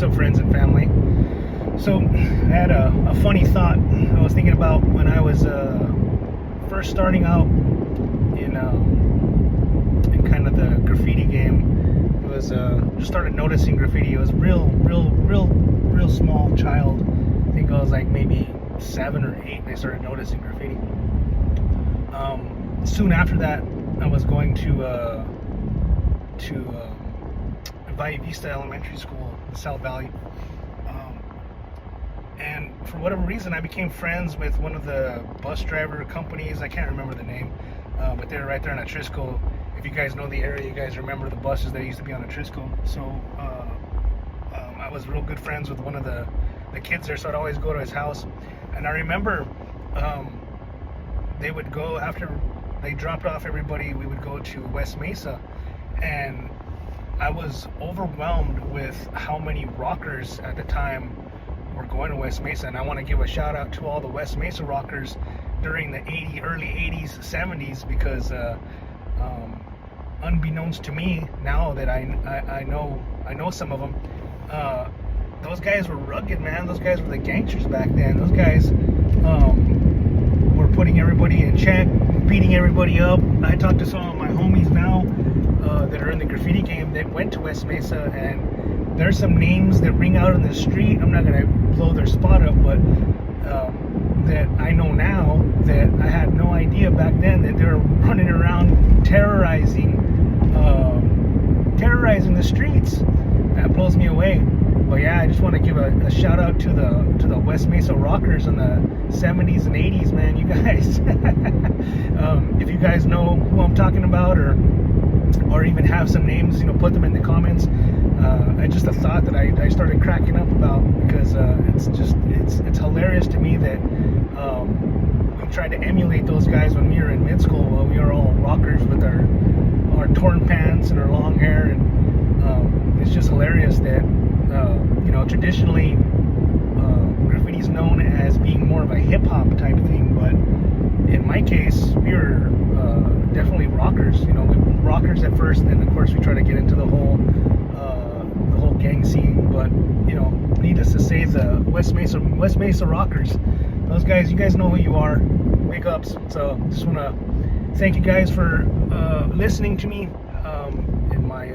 What's up, friends and family? So I had a funny thought I was thinking about when I was first starting out in kind of the graffiti game. It was just started noticing graffiti. It was real small child. I think I was like maybe 7 or 8 and I started noticing graffiti. Soon after that, I was going to Valle Vista Elementary School in South Valley. And for whatever reason, I became friends with one of the bus driver companies. I can't remember the name, but they're right there on Atrisco. If you guys know the area, you guys remember the buses that used to be on Atrisco. So I was real good friends with one of the kids there, so I'd always go to his house. And I remember they would go after they dropped off everybody. We would go to West Mesa, and I was overwhelmed with how many rockers at the time were going to West Mesa. And I want to give a shout out to all the West Mesa rockers during the early 80s, 70s, because unbeknownst to me, now that I know some of them, those guys were rugged, man. Those guys were the gangsters back then. Those guys were putting everybody in check, beating everybody up. I talked to some of my homies now that are in the graffiti game that went to West Mesa, and there's some names that ring out in the street. I'm not gonna blow their spot up, but that I know now that I had no idea back then, that they were running around terrorizing the streets. That blows me away. But yeah, I just want to give a shout out to the West Mesa rockers in the 70s and 80s, man. You guys, if you guys know who I'm talking about, or even have some names, put them in the comments. It's just a thought that I started cracking up about, because it's hilarious to me that we tried to emulate those guys when we were in mid school. Well, we were all rockers with our torn pants and our long hair, and it's just hilarious that traditionally graffiti is known as being more of a hip hop type thing, but in my case, we were definitely rockers. We were rockers at first, and of course we try to get into the whole gang scene. But needless to say, the West Mesa rockers, those guys, you guys know who you are. Big ups. So just want to thank you guys for listening to me in my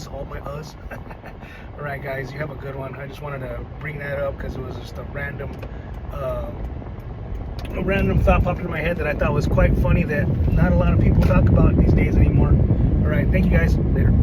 all my all right, guys, you have a good one. I just wanted to bring that up because it was just a random thought popped into my head that I thought was quite funny, that not a lot of people talk about these days anymore. All right, thank you guys. Later.